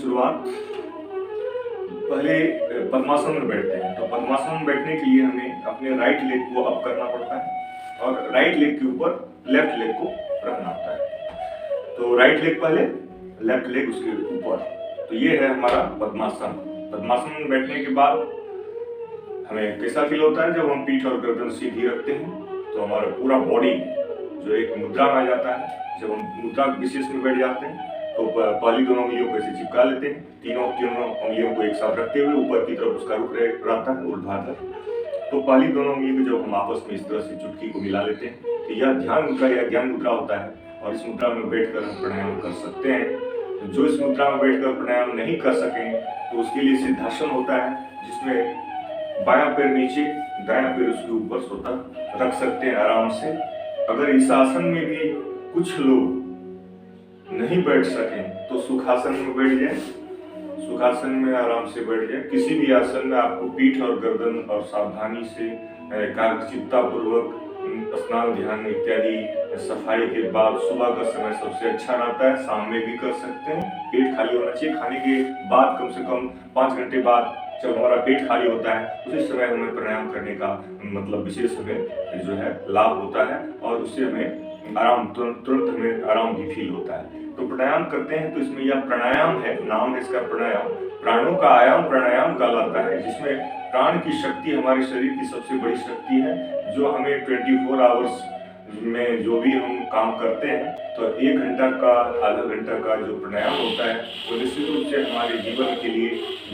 शुरुआत पहले पद्मासन में बैठते हैं। तो पद्मासन में बैठने के लिए हमें अपने राइट लेग को अप करना पड़ता है और राइट लेग के ऊपर लेफ्ट लेग को रखना होता है। तो राइट लेग पहले, लेफ्ट लेग उसके ऊपर। तो ये है हमारा पद्मासन। पद्मासन में बैठने के बाद हमें कैसा फील होता है? जब हम पीठ और गर्दन सीधी रखते हैं तो हमारा पूरा बॉडी जो एक मुद्रा में आ जाता है। जब हम मुद्रा विशेष में बैठ जाते हैं तो पहली दोनों उंगलियों को ऐसे चिपका लेते हैं, तीनों उंगलियों को एक साथ रखते हुए ऊपर की तरफ उसका रुख रहता है ऊर्ध्वाधर। तो पहली दोनों उंगली को जब हम आपस में इस तरह से चुटकी को मिला लेते हैं तो यह ध्यान मुद्रा या ज्ञान मुद्रा होता है और इस मुद्रा में बैठकर हम प्राणायाम कर सकते हैं। जो इस मुद्रा में बैठकर प्राणायाम नहीं कर सकें तो उसके लिए सिद्धासन होता है, जिसमें बायां पैर नीचे, दायां पैर उसके ऊर सोता रख सकते हैं आराम से। अगर इस आसन में भी कुछ लोग नहीं बैठ सकें तो सुखासन में बैठ जाए। सुखासन में आराम से बैठ जाए। किसी भी आसन में आपको पीठ और गर्दन और सावधानी से एकाग्रचित्ता पूर्वक स्नान ध्यान इत्यादि सफाई के बाद सुबह का समय सबसे अच्छा रहता है। शाम में भी कर सकते हैं। पेट खाली होना चाहिए। खाने के बाद कम से कम 5 घंटे बाद जब हमारा पेट खाली होता है उसी समय हमें प्राणायाम करने का मतलब विशेष हमें जो है लाभ होता है और उससे हमें आराम तुरंत हमें आराम भी फील होता है। तो प्राणायाम करते हैं तो इसमें यह प्राणायाम है, नाम है इसका प्राणायाम। प्राणों का आयाम प्राणायाम कहलाता है, जिसमें प्राण की शक्ति हमारे शरीर की सबसे बड़ी शक्ति है, जो हमें 24 आवर्स में जो भी हम काम करते हैं तो 1 घंटा का आधा घंटा का जो प्राणायाम होता है वो निश्चित रूप से हमारे जीवन के लिए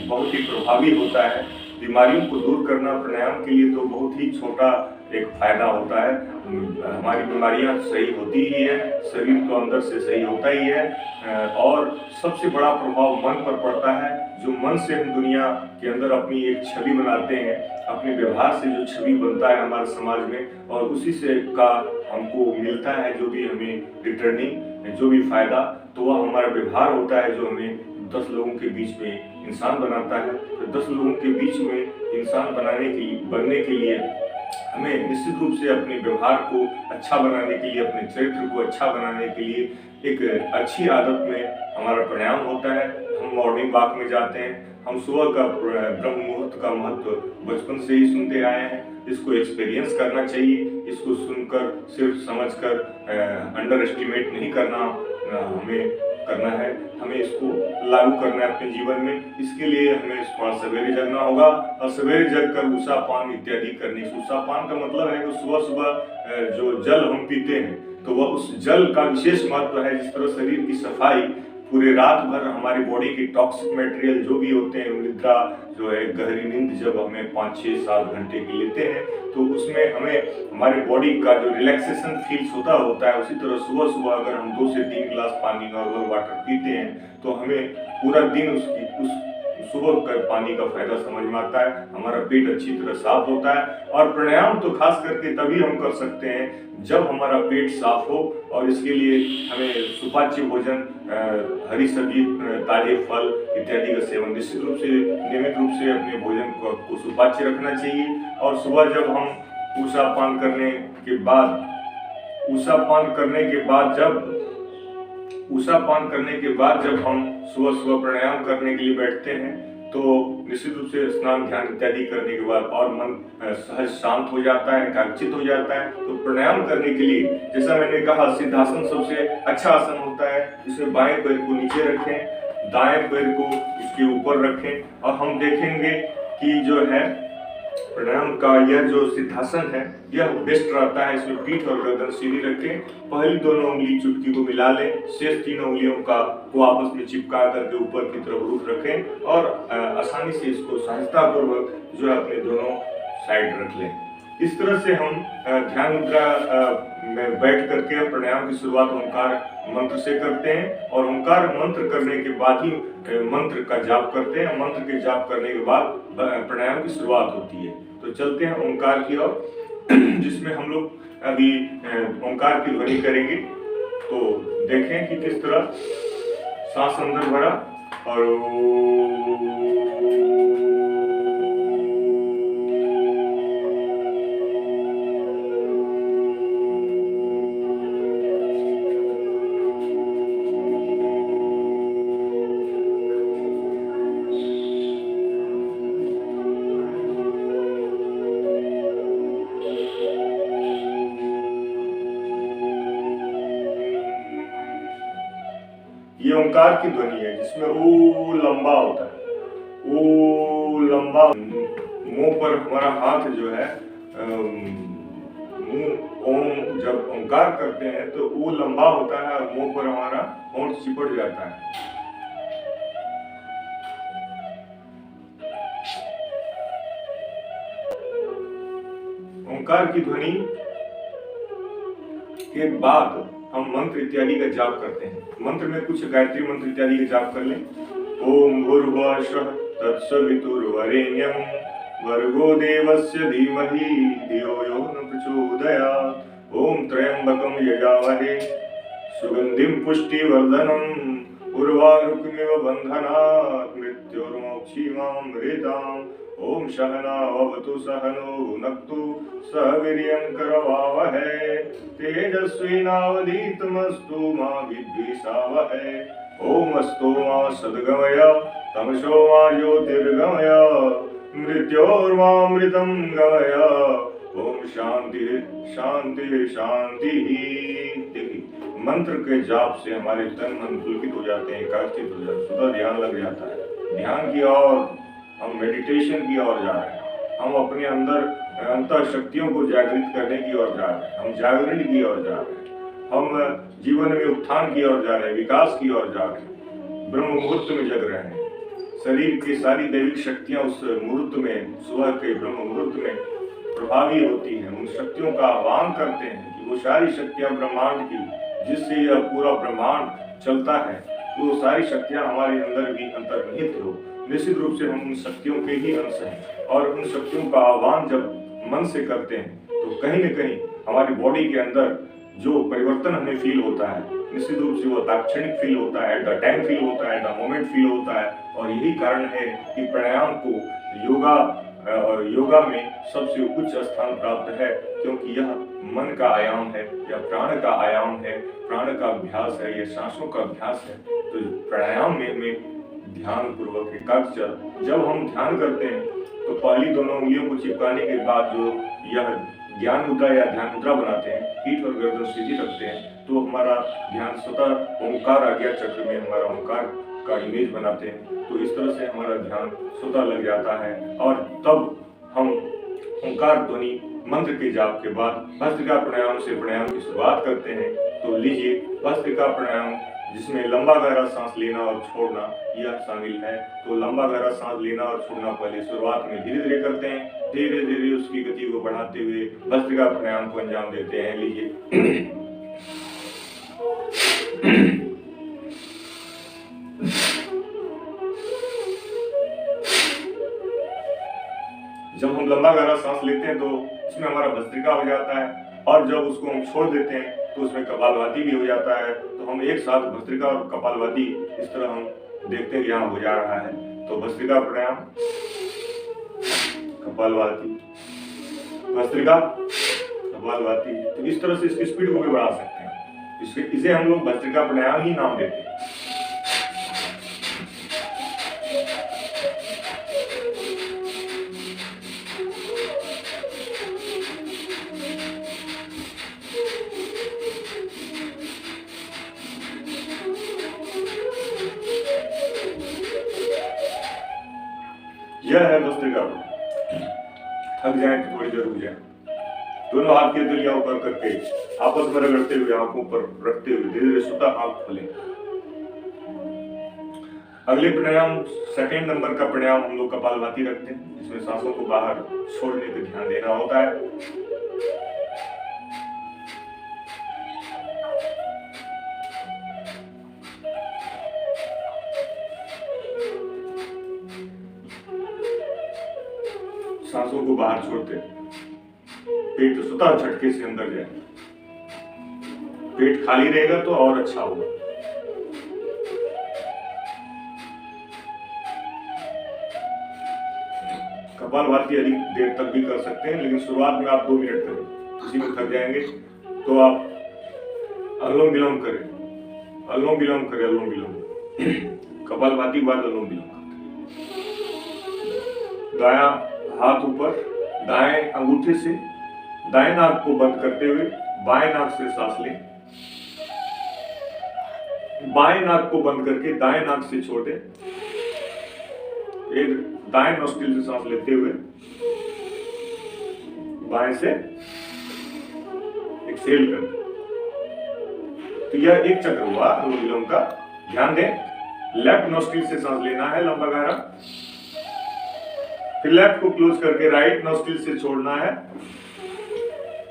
बहुत ही प्रभावी होता है। बीमारियों को दूर करना प्राणायाम के लिए तो बहुत ही छोटा एक फायदा होता है। हमारी बीमारियां सही होती ही है, शरीर तो अंदर से सही होता ही है और सबसे बड़ा प्रभाव मन पर पड़ता है। जो मन से हम दुनिया के अंदर अपनी एक छवि बनाते हैं, अपने व्यवहार से जो छवि बनता है हमारे समाज में और उसी से का हमको मिलता है जो भी हमें रिटर्निंग, जो भी फायदा, तो वह हमारा व्यवहार होता है जो हमें 10 लोगों के बीच में इंसान बनाता है। तो 10 लोगों के बीच में इंसान बनने के लिए हमें निश्चित रूप से अपने व्यवहार को अच्छा बनाने के लिए, अपने चरित्र को अच्छा बनाने के लिए एक अच्छी आदत में हमारा प्राणायाम होता है। हम मॉर्निंग वॉक में जाते हैं। हम सुबह का ब्रह्म मुहूर्त का महत्व बचपन से ही सुनते आए हैं। इसको एक्सपीरियंस करना चाहिए। इसको सुनकर सिर्फ समझकर अंडर एस्टिमेट नहीं करना हमें करना है। हमें इसको लागू करना है अपने जीवन में। इसके लिए हमें थोड़ा सवेरे जगना होगा और सवेरे जगकर उषा पान इत्यादि करने। उषा पान का मतलब है कि सुबह सुबह जो जल हम पीते हैं तो वह उस जल का विशेष महत्व है। जिस तरह शरीर की सफाई पूरे रात भर हमारी बॉडी की टॉक्सिक मटेरियल जो भी होते हैं, निद्रा जो है गहरी नींद जब हमें 5, 6, 7 घंटे की लेते हैं तो उसमें हमें हमारी बॉडी का जो रिलैक्सेशन फील्स होता है। उसी तरह सुबह सुबह अगर हम 2 से 3 गिलास पानी नॉर्मल वाटर पीते हैं तो हमें पूरा दिन उस सुबह का पानी का फायदा समझ में आता है। हमारा पेट अच्छी तरह साफ होता है और प्राणायाम तो खास करके तभी हम कर सकते हैं जब हमारा पेट साफ हो और इसके लिए हमें सुपाच्य भोजन, हरी सब्जी, ताजे फल इत्यादि का सेवन निश्चित रूप से नियमित रूप से अपने भोजन को सुपाच्य रखना चाहिए। और सुबह जब हम उषा पान करने के बाद जब हम सुबह प्राणायाम करने के लिए बैठते हैं तो निश्चित रूप से स्नान ध्यान इत्यादि करने के बाद और मन सहज शांत हो जाता है, एकाग्रचित हो जाता है। तो प्राणायाम करने के लिए जैसा मैंने कहा सिद्धासन सबसे अच्छा आसन होता है। इसमें बाएं पैर को नीचे रखें, दाएं पैर को उसके ऊपर रखें और हम देखेंगे कि जो है प्राणायाम का यह जो सिद्धासन है यह बेस्ट रहता है। इसमें पीठ और गर्दन सीधी रखें, पहली दोनों उंगली चुटकी को मिला लें, शेष 3 उंगलियों को आपस में चिपका करके ऊपर की तरफ रुख रखें और आसानी से इसको सहजतापूर्वक जो है अपने दोनों साइड रख लें। इस तरह से हम ध्यान मुद्रा में बैठ करके प्राणायाम की शुरुआत ओंकार मंत्र से करते हैं और ओंकार मंत्र करने के बाद ही मंत्र का जाप करते हैं। मंत्र के जाप करने के बाद प्राणायाम की शुरुआत होती है। तो चलते हैं ओंकार की ओर, जिसमें हम लोग अभी ओंकार की ध्वनि करेंगे। तो देखें कि किस तरह सांस अंदर भरा और ये ओंकार की ध्वनि है जिसमें ओ लंबा होता है, ओ लंबा। मुंह पर हमारा हाथ जो है, मुंह ओम जब ओंकार करते हैं तो ओ लंबा होता है और मुंह पर हमारा होंठ चिपट जाता है। ओंकार की ध्वनि के बाद हम मंत्र इत्यादि का जाप करते हैं। मंत्र में कुछ गायत्री मंत्र इत्यादि का जाप कर लें। ओम भूर्भुवः स्वः तत्सवितुर्वरेण्यं भर्गो देवस्य धीमहि धियो यो न प्रचोदयात्। ओम त्र्यंबकं यजामहे सुगंधिं पुष्टिवर्धनम् उर्वारुकमिव बन्धनात् मृत्योर्मोक्षीमामृताम्। ओम सहनावतु सहनो भुनक्तु सह वीर्यं करवावहै तेजस्विनावधीतमस्तु मा विद्विषावहै। ओम अस्तु मा सद्गमय तमसो मा ज्योतिर्गमय मृत्योर्मामृतं गमय। ओम शांति शांति शांति। मंत्र के जाप से हमारे तन मन पुलकित हो जाते हैं, एकाग्रचित हो जाते हैं, सुबह ध्यान लग जाता है। ध्यान की ओर हम मेडिटेशन की ओर जा रहे हैं, हम अपने अंदर अंतर शक्तियों को जागृत करने की ओर जा रहे हैं, हम जागरण की ओर जा रहे हैं, हम जीवन में उत्थान की ओर जा रहे हैं, विकास की ओर जा रहे हैं, ब्रह्म मुहूर्त में जग रहे हैं। शरीर की सारी दैविक शक्तियां उस मुहूर्त में, सुबह के ब्रह्म मुहूर्त में प्रभावी होती हैं। उन शक्तियों का आह्वान करते हैं कि वो सारी शक्तियां ब्रह्मांड की, जिससे यह पूरा ब्रह्मांड चलता है, वो सारी शक्तियां हमारे अंदर भी अंतर्निहित हो। निश्चित रूप से हम उन शक्तियों के ही अंश हैं और उन शक्तियों का आह्वान जब मन से करते हैं तो कहीं न कहीं हमारी बॉडी के अंदर जो परिवर्तन हमें फील होता है, निश्चित रूप से वो तात्क्षणिक फील होता है, एट द टाइम फील होता है, एट द मोमेंट फील होता है। और यही कारण है कि प्राणायाम को योगा में सबसे उच्च स्थान प्राप्त है, क्योंकि यह मन का आयाम है, यह प्राण का आयाम है, प्राण का अभ्यास है, यह सांसों का अभ्यास है। तो प्राणायाम में ध्यान पूर्वक एकाग्र जब हम ध्यान करते हैं तो पहली दोनों उंगलियों को चिपकाने के बाद जो यह ज्ञान मुद्रा या ध्यान मुद्रा बनाते हैं, पीठ और गर्दन सीधी रखते हैं, तो हमारा ध्यान स्वतः ओंकार आज्ञा चक्र में हमारा ओंकार का इमेज बनाते हैं। तो इस तरह से हमारा ध्यान स्वतः लग जाता है और तब हम ओंकार ध्वनि मंत्र के जाप के बाद भस्त्रिका प्राणायाम से प्राणायाम की शुरुआत करते हैं। तो लीजिए भस्त्रिका प्राणायाम, जिसमें लंबा गहरा सांस लेना और छोड़ना यह शामिल है। तो लंबा गहरा सांस लेना और छोड़ना पहले शुरुआत में धीरे धीरे करते हैं, धीरे धीरे उसकी गति को बढ़ाते हुए भस्त्रिका प्राणायाम को अंजाम देते हैं। लीजिए जब हम लंबा गहरा सांस लेते हैं तो उसमें हमारा भस्त्रिका हो जाता है और जब उसको हम छोड़ देते हैं तो उसमें कपालभाति भी हो जाता है। तो हम एक साथ भस्त्रिका और कपालभाति इस तरह हम देखते हैं यहाँ हो जा रहा है। तो भस्त्रिका प्राणायाम, कपालभाति, भस्त्रिका, कपालभाति। तो इस तरह से इसकी स्पीड को भी बढ़ा सकते हैं। इसे हम लोग भस्त्रिका प्राणायाम ही नाम देते हैं। यह है भस्त्रिका। थक जाए तो थोड़ी देर रुक जाए, दोनों हाथ की तलियां ऊपर करके आपस में रगड़ते हुए आंखों पर रखते हुए धीरे धीरे स्वतः आंख खोलें। अगले प्राणायाम, सेकंड नंबर का प्राणायाम हम लोग कपालभाति रखते हैं, जिसमें सांसों को बाहर छोड़ने पर ध्यान देना होता है। सांसों को बाहर छोड़ते, पेट स्वतः झटके से अंदर जाए। पेट खाली रहेगा तो और अच्छा होगा। कपालभाति अधिक देर तक भी कर सकते हैं, लेकिन शुरुआत में आप 2 मिनट करें। इसी में थक जाएंगे तो आप अनुलोम विलोम करें, अनुलोम विलोम करें, अनुलोम विलोम। कपालभाति के बाद अनुलोम विलोम करते। दायां हाथ ऊपर, दाएं अंगूठे से दाएं नाक को बंद करते हुए बाएं नाक से सांस लें। बाएं नाक को बंद करके दाएं नाक से छोड़ दें। एक दाएं नोस्ट्रिल से सांस लेते हुए बाएं से एक्सहेल कर दें। तो यह एक चक्र हुआ अनुलोम विलोम का। ध्यान दें, लेफ्ट नोस्ट्रिल से सांस लेना है लंबा गहरा, फिर लेफ्ट को क्लोज करके राइट नोस्ट्रिल से छोड़ना है,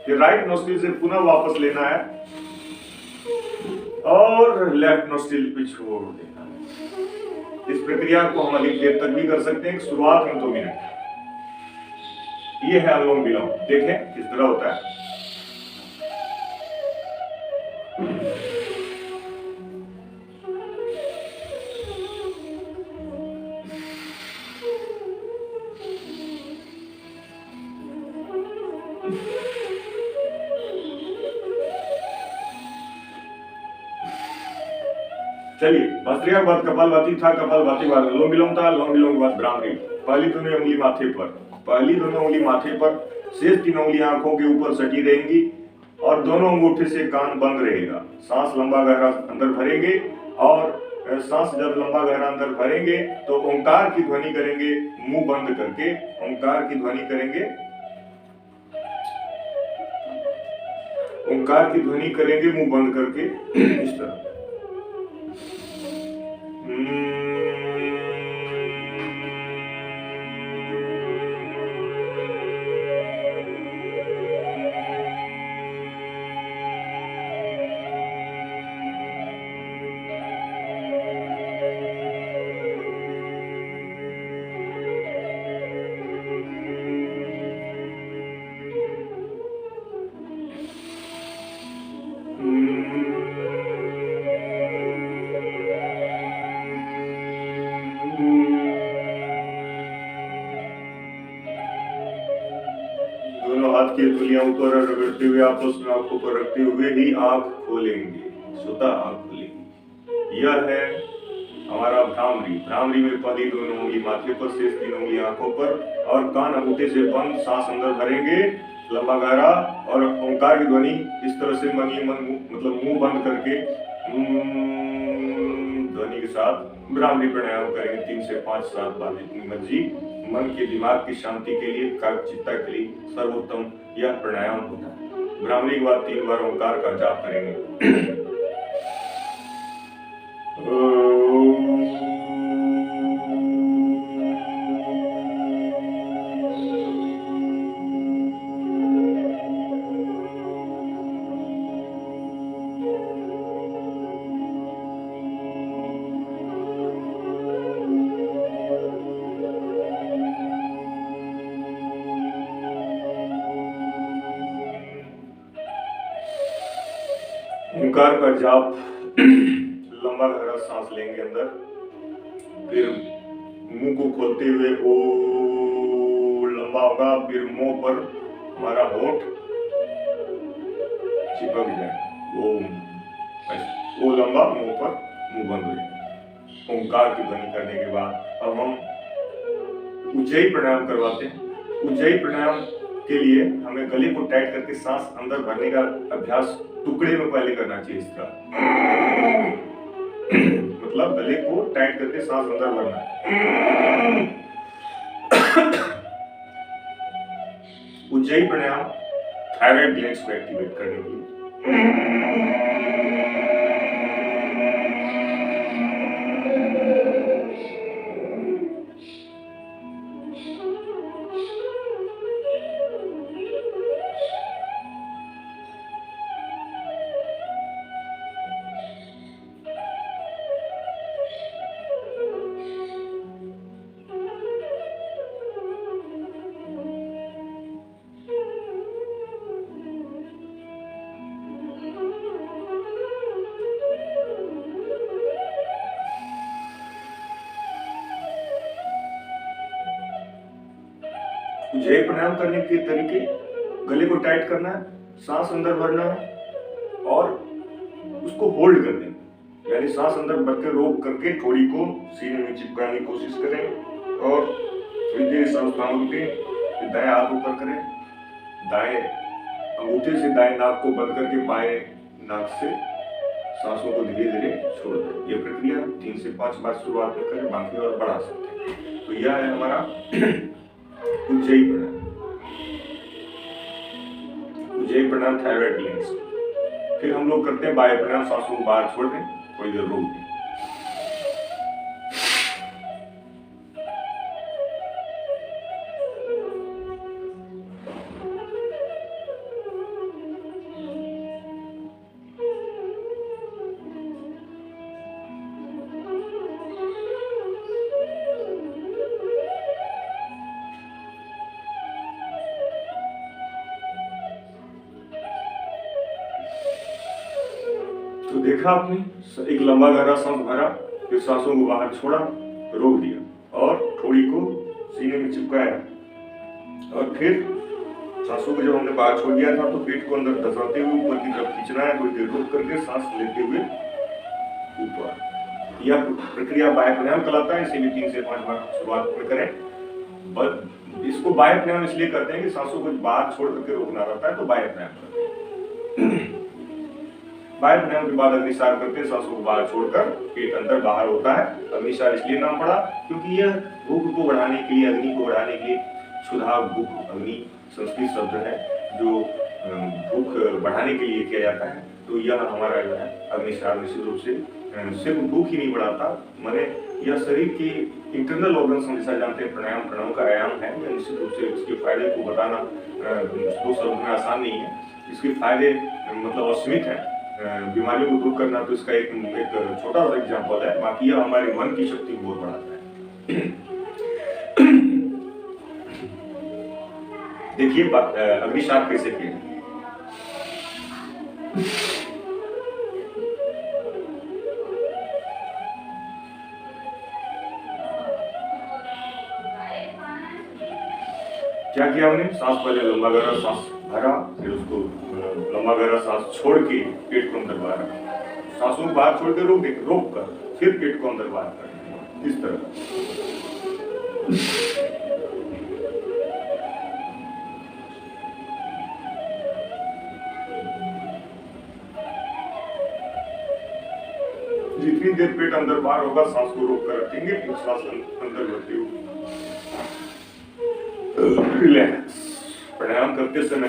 फिर राइट नोस्ट्रिल से पुनः वापस लेना है और लेफ्ट नोस्ट्रिल पे छोड़ देना है। इस प्रक्रिया को हम अधिक देर तक भी कर सकते हैं, शुरुआत में 2 मिनट। ये है अनुलोम विलोम, देखें किस तरह होता है। चलिए, भस्त्रिका के बाद कपालभाति था, कपालभाति के बाद अनुलोम विलोम था, अनुलोम विलोम के बाद भ्रामरी। पहली दोनों उंगली माथे पर, पहली दोनों उंगली माथे पर, शेष 3 उंगलियां आंखों के ऊपर सटी रहेंगी और दोनों अंगूठे से कान बंद रहेगा। सांस लंबा गहरा अंदर भरेंगे और सांस जब लंबा गहरा अंदर भरेंगे तो ओंकार की ध्वनि करेंगे मुंह बंद करके। ओंकार की ध्वनि करेंगे, ओंकार की ध्वनि करेंगे मुंह बंद करके इस तरह। हाथ की उंगलियां ऊपर रगड़ते हुए आपस में आंखों पर रखते हुए ही आंख खोलेंगे, स्वतः आंख खोलेंगे। यह है हमारा भ्रामरी। भ्रामरी में पहली दोनों उंगली माथे पर, शेष 3 उंगली आंखों पर और कान अंगूठे से बंद, सांस अंदर भरेंगे लंबा गहरा और ओंकार की ध्वनि इस तरह से मतलब मुंह बंद करके ध्वनि के साथ भ्रामरी प्राणायाम करेंगे 3 से 5 सात बार जितनी मर्जी। मन के दिमाग की शांति के लिए, एकाग्रचित्ता के लिए सर्वोत्तम यह प्राणायाम होता है। भ्रामरी के बाद 3 बार ओंकार का जाप करेंगे। ओंकार का जाप, लंबा गहरा सांस लेंगे अंदर, फिर मुंह को खोलते हुए ओ लंबा होगा, फिर मुंह पर हमारा होठ चिपक जाए, ओ लंबा, मुंह पर मुंह बंद हो जाए। ओंकार की ध्वनि करने के बाद अब हम उज्जयी प्राणायाम करवाते हैं। उज्जयी प्राणायाम के लिए हमें गले को टाइट करके सांस अंदर भरने का अभ्यास टुकड़े में पहले करना चाहिए इसका। मतलब गले को टाइट करके सांस अंदर भरना है। उज्जयी प्राणायाम थायराइड ग्लैंड्स को एक्टिवेट करने के लिए। उज्जयी प्राणायाम करने के तरीके: गले को टाइट करना है, सांस अंदर भरना है और उसको होल्ड कर देना, यानी सांस अंदर भर के रोक करके थोड़ी को सीने में चिपकाने की कोशिश करें और थोड़ी देर सांस बांध के फिर दाएं हाथ ऊपर करें, दाएं अंगूठे से दाएं नाक को बंद करके बाएं नाक से सांसों को धीरे धीरे छोड़ दें। ये प्रक्रिया 3 से 5 बार शुरुआत में करें, बाकी और बढ़ा सकते हैं। तो यह है हमारा उज्जयी प्राणायाम। उज्जयी प्राणायाम थायराइड ग्लैंड्स। फिर हम लोग करते हैं वायु प्राणायाम, सांसों को बाहर छोड़ दें, कोई देर रोक दें। तो देखा आपने, एक लंबा गहरा सांस भरा, फिर सांसों को बाहर छोड़ा, रोक दिया और थोड़ी को सीने में चिपकाया, और फिर सांसों को जब हमने बाहर छोड़ दिया था तो पेट को अंदर दबाते हुए ऊपर की तरफ खींचना है, थोड़ी देर रोक करके सांस लेते हुए ऊपर। यह प्रक्रिया वायु प्राणायाम कहलाता है। इसे भी 3 से 5 बार शुरुआत में करें। बस इसको वायु प्राणायाम इसलिए करते हैं कि सांसों को बाहर छोड़ करके रोकना रहता है, तो वायु प्राणायाम करते हैं। वायु प्राणायाम के बाद अग्निसार करते हैं, सांसों को बाहर छोड़कर पेट अंदर बाहर होता है। अग्निसार इसलिए नाम पड़ा क्योंकि यह भूख को बढ़ाने के लिए, अग्नि को बढ़ाने के लिए, क्षुधा भूख अग्नि संस्कृत शब्द है जो भूख बढ़ाने के लिए किया जाता है। तो यह हमारा जो है अग्निसार निश्चित रूप से सिर्फ भूख ही नहीं बढ़ाता, माने यह शरीर की इंटरनल ऑर्गन्स हम जैसा जानते हैं प्राणायाम का आयाम है। निश्चित रूप से इसके फायदे को बताना 2 शब्द में आसान नहीं है। इसके फायदे मतलब असीमित है। बीमारियों को दूर करना तो इसका एक छोटा सा एग्जाम्पल है, बाकी यह हमारे मन की शक्ति को बहुत बढ़ाता है। देखिए अग्निसार कैसे किए। क्या किया हमने, सांस पहले लंबा गहरा सांस भरा, फिर उसको लंबा गहरा सांस छोड़ के पेट को अंदर बाहर, सांसों को बाहर छोड़ के रोक कर फिर पेट को अंदर बाहर कर, इस तरह। जितनी देर पेट अंदर बाहर होगा सांस को रोक कर रखेंगे, फिर सांस अंदर भरते हुए रिलैक्स। प्राणायाम करते समय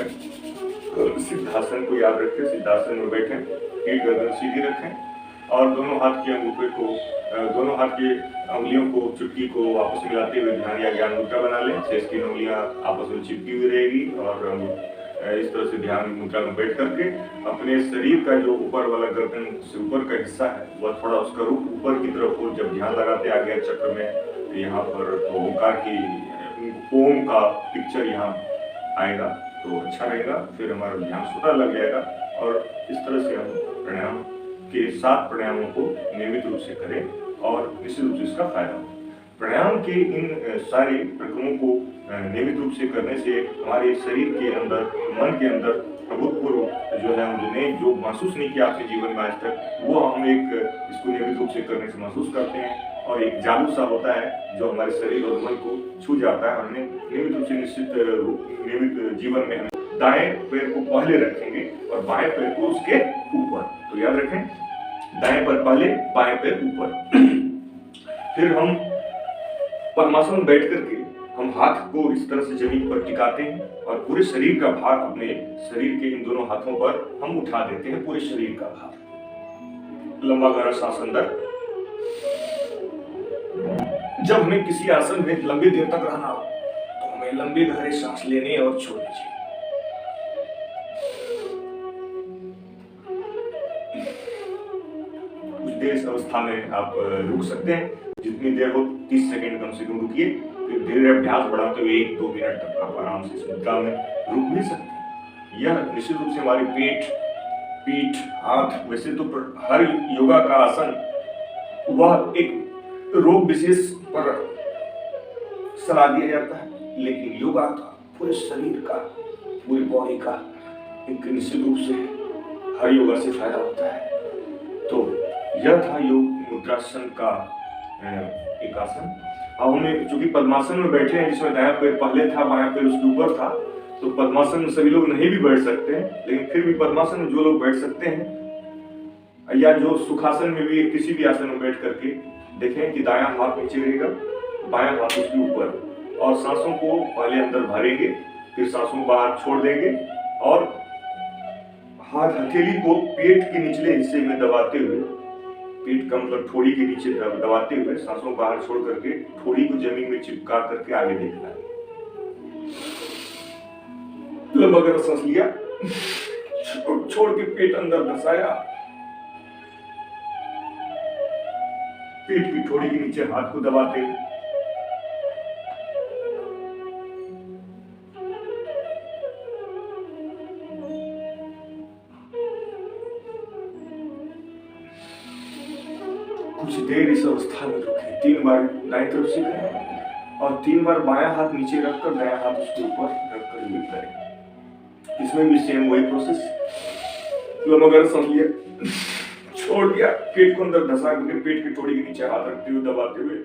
सिद्धासन को याद रखें। सिद्धासन में बैठें, पीठ गर्दन सीधी रखें और दोनों हाथ की अंगुलियों को, चुटकी को आपस में मिलाते हुए ध्यान या ज्ञान मुद्रा बना लें। शेष की अंगुलियां आपस में चिपकी हुई रहेगी और इस तरह से ध्यान मुद्रा में बैठ करके अपने शरीर का जो ऊपर वाला गर्दन से ऊपर का हिस्सा है वह थोड़ा उसका रुख ऊपर की तरफ हो। जब ध्यान लगाते आगे चक्र में यहाँ पर तो ओंकार की ओम का पिक्चर यहाँ आएगा तो अच्छा रहेगा। फिर हमारा ध्यान सुधा लग जाएगा और इस तरह से हम प्राणायाम के 7 प्राणायामों को नियमित रूप से करें और निश्चित रूप से इसका फायदा हो। प्राणायाम के इन सारे प्रक्रमों को नियमित रूप से करने से हमारे शरीर के अंदर, मन के अंदर अभूतपूर्व जो है हमने जो महसूस नहीं किया आपके जीवन में आज तक, वो हम इसको नियमित रूप से करने से महसूस करते हैं और एक जादू सा होता है जो हमारे शरीर और मन को छू जाता है। हमने नियमित रूप से नियमित जीवन में हम दाएं पैर को पहले रखेंगे और बाएं पैर को उसके ऊपर। तो याद रखें, दाएं पैर पहले, बाएं पैर ऊपर। फिर हम पद्मासन बैठ करके हम हाथ को इस तरह से जमीन पर टिकाते हैं और पूरे शरीर का भार अपने शरीर के इन दोनों हाथों पर हम उठा देते हैं, पूरे शरीर का भार। लंबा गहरा सांस अंदर। जब हमें किसी आसन में लंबी देर तक रहना हो तो हमें लंबे गहरे सांस लेने और छोड़ने चाहिए। कुछ देर इस अवस्था में आप रुक सकते हैं, जितनी देर हो 30 सेकंड कम से कम रुकिए। फिर धीरे अभ्यास बढ़ाते हुए 1-2 मिनट तक आप आराम से इस मुद्रा में रुक भी सकते हैं। यह निश्चित रूप से हमारे पेट, पीठ, हाथ, वैसे तो हर योगा का आसन वह एक रोग विशेष पर सलाह दिया जाता है, लेकिन योगा का पूरे शरीर का, पूरी बॉडी का एक निश्चित रूप से हर योगा से फायदा होता है। तो यह था योग मुद्रासन का एक आसन। अब हमें चूंकि पद्मासन में बैठे हैं जिसमें दायां पैर पहले था, बायां पैर उसके ऊपर था, तो पद्मासन में सभी लोग नहीं भी बैठ सकते हैं, लेकिन फिर भी पद्मासन में जो लोग बैठ सकते हैं या जो सुखासन में भी किसी भी आसन में बैठ करके देखें कि दायां हाथ नीचे रहेगा, बायां हाथ उसके ऊपर, और सांसों को पहले अंदर भरेंगे, फिर सांसों को बाहर छोड़ देंगे और हाथ हथेली को पेट के निचले हिस्से में दबाते हुए, पेट का मतलब ठोड़ी के नीचे दबाते हुए सांसों को बाहर छोड़ करके ठोड़ी को जमीन में चिपका करके आगे देखना है। लंबा गहरा सांस लिया, छोड़ के पेट अंदर धसाया, पेट की ठोड़ी के नीचे हाथ को दबाते हुए कुछ देर इस अवस्था में रुके। 3 बार दाएं तरफ से करें और 3 बार बायां हाथ नीचे रखकर दायां हाथ उसके ऊपर रखकर ये करें। इसमें भी सेम वही प्रोसेस। लंबा गहरा सांस लिया, छोड़ दिया, पेट को अंदर धसा करके पेट की ठोड़ी के नीचे हाथ रखते हुए दबाते हुए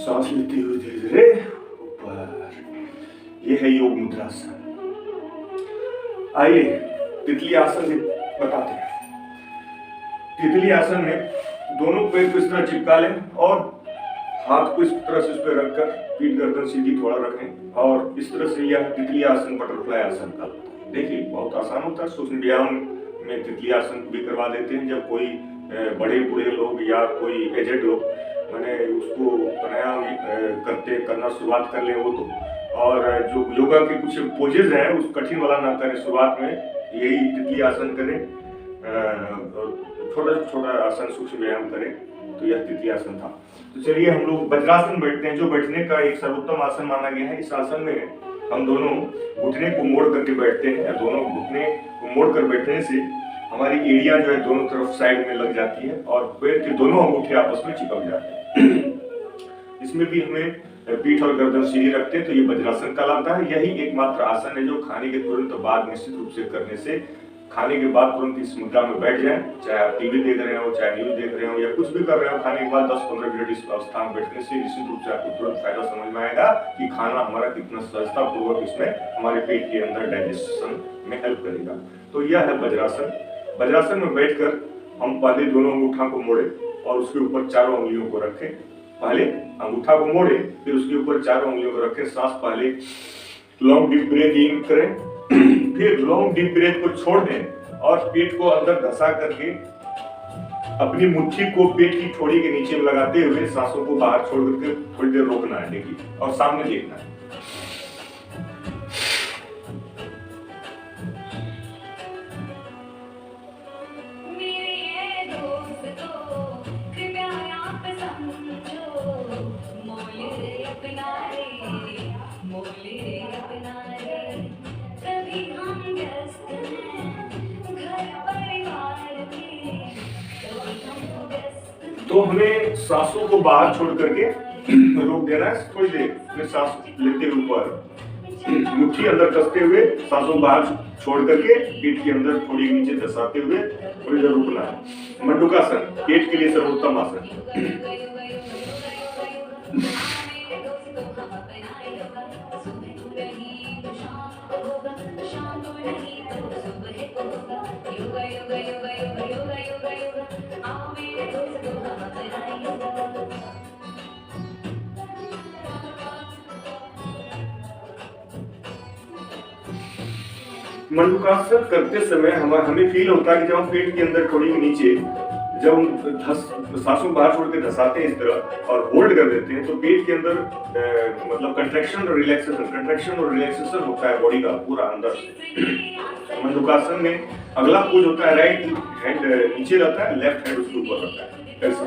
सांस लेते हुए धीरे धीरे ऊपर। यह है योग मुद्रासन। आइए तितली आसन से बताते हैं। तितली आसन में दोनों पैर को इस तरह चिपका लें और हाथ को इस तरह से उस पर रखकर पीठ गर्दन सीधी थोड़ा रखें और इस तरह से यह तितली आसन बटरफ्लाई आसन का। देखिए बहुत आसान होता है। सूक्ष्म व्यायाम में तितली आसन भी करवा देते हैं। जब कोई बड़े बूढ़े लोग या कोई एजेड लोग मैंने उसको प्राणायाम करना शुरुआत कर ले वो तो, और जो योगा के कुछ पोजेज हैं उस कठिन वाला ना करें, शुरुआत में यही तितली आसन करें, छोटा छोटा आसन सूक्ष्म व्यायाम करें, तो यह तितली आसन था। तो चलिए हम लोग वज्रासन बैठते हैं, जो बैठने का एक सर्वोत्तम आसन माना गया है। इस आसन में हम दोनों घुटने को मोड़ करके बैठते हैं, या दोनों घुटने को मोड़ कर बैठने से हमारी एड़ियां जो है दोनों तरफ साइड में लग जाती है और पैर के दोनों अंगूठे आपस में चिपक जाते हैं। इसमें भी हमें पीठ और गर्दन सीधी रखते हैं, तो ये वज्रासन कहलाता है। यही एकमात्र आसन है जो खाने के तुरंत बाद निश्चित रूप से करने से, खाने के बाद तुरंत इस मुद्रा में बैठ जाएं, चाहे आप टीवी देख रहे हो, चाहे न्यूज देख रहे हो या कुछ भी कर रहे हो, खाने के बाद 10-15 मिनट इस अवस्था में बैठने से निश्चित रूप से आपको तुरंत फायदा समझ में आएगा कि खाना हमारा कितना सहजता पूर्वक इसमें हमारे पेट के अंदर डाइजेशन में हेल्प करेगा। तो यह है वज्रासन। वज्रासन में बैठकर हम पहले दोनों अंगूठा को मोड़े और उसके ऊपर चारों उंगलियों को रखें। पहले अंगूठा को मोड़े, फिर उसके ऊपर चारों उंगलियों को रखें। सांस पहले लॉन्ग डीप ब्रेथ इन करें, फिर लॉन्ग डीप ब्रेथ को छोड़ दें और पेट को अंदर धसा करके अपनी मुट्ठी को पेट की ठोड़ी के नीचे लगाते हुए सांसों को बाहर छोड़ करके थोड़ी देर रोकना है, देखिए, और सामने देखना है। तो हमें सांसों को बाहर छोड़ करके रोक देना है थोड़ी देर, फिर सांस लेते हुए ऊपर, मुट्ठी अंदर कसते हुए सांसों को बाहर छोड़ करके पेट के अंदर थोड़ी नीचे धसाते हुए थोड़ी देर रुकना है। मंडूकासन पेट के लिए सर्वोत्तम आसन। मंडूकासन करते समय हमें फील होता है कि जब हम पेट के अंदर थोड़ी के नीचे जब हम सांसों बाहर छोड़ के धसाते हैं इस तरह और होल्ड कर देते हैं, तो पेट के अंदर मतलब कंट्रैक्शन और रिलैक्सेशन होता है बॉडी का पूरा अंदर से। मंडूकासन में अगला पोज होता है, राइट हैंड नीचे रहता है, लेफ्ट हैंड उसके ऊपर रहता है, ऐसा।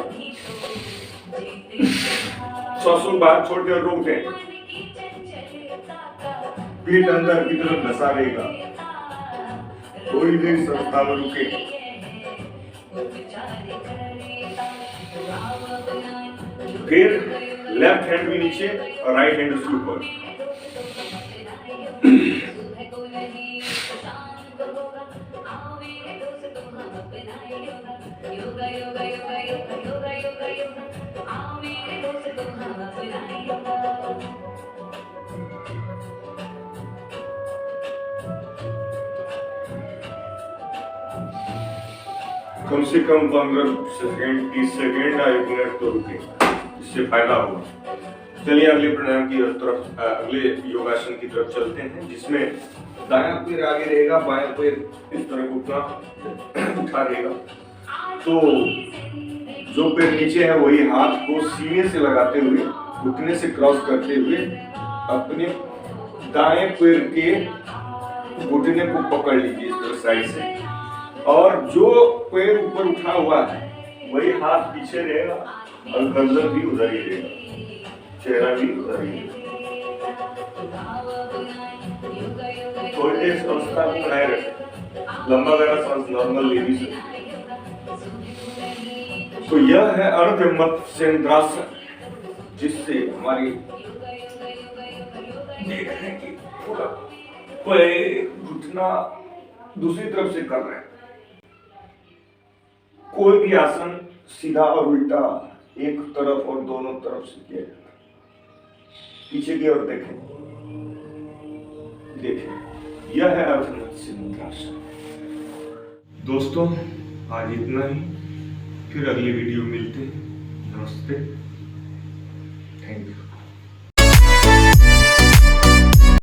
सांसों बाहर छोड़ के रोक दें, पेट अंदर की तरफ धसा रहेगा, थोड़ी देर इस अवस्था में रुके। फिर लेफ्ट हैंड भी नीचे और राइट हैंड उसके ऊपर। कम से कम 15 सेकेंड 30 सेकेंड या 1 मिनट तो रुके, इससे फायदा होगा। चलिए अगले प्राणायाम की तरफ, अगले योगासन की तरफ चलते हैं, जिसमें दायां पैर आगे रहेगा, बायां पैर इस तरफ उठा रहेगा। तो जो पैर नीचे है वही हाथ को सीने से लगाते हुए, घुटने से क्रॉस करते हुए अपने दाएं पैर के घुटने को पकड़ लीजिए इस तरह साइड से, और जो पैर ऊपर उठा हुआ है वही हाथ पीछे रहेगा और गर्दन भी उधर ही रहेगा, चेहरा भी उधर ही रहेगा। थोड़ी देर इस अवस्था को बनाए रखें, लंबा गहरा सांस नॉर्मल ले भी सकते। तो यह है अर्ध मत्स्येंद्रासन, जिससे हमारी देख रहे हैं कि पूरा पैर घुटना दूसरी तरफ से कर रहे हैं। कोई भी आसन सीधा और उल्टा एक तरफ और दोनों तरफ से किया जाता है। पीछे की ओर देखें, यह है अर्ध मत्स्येंद्रासन। दोस्तों आज इतना ही, फिर अगली वीडियो मिलते हैं। नमस्ते, थैंक यू।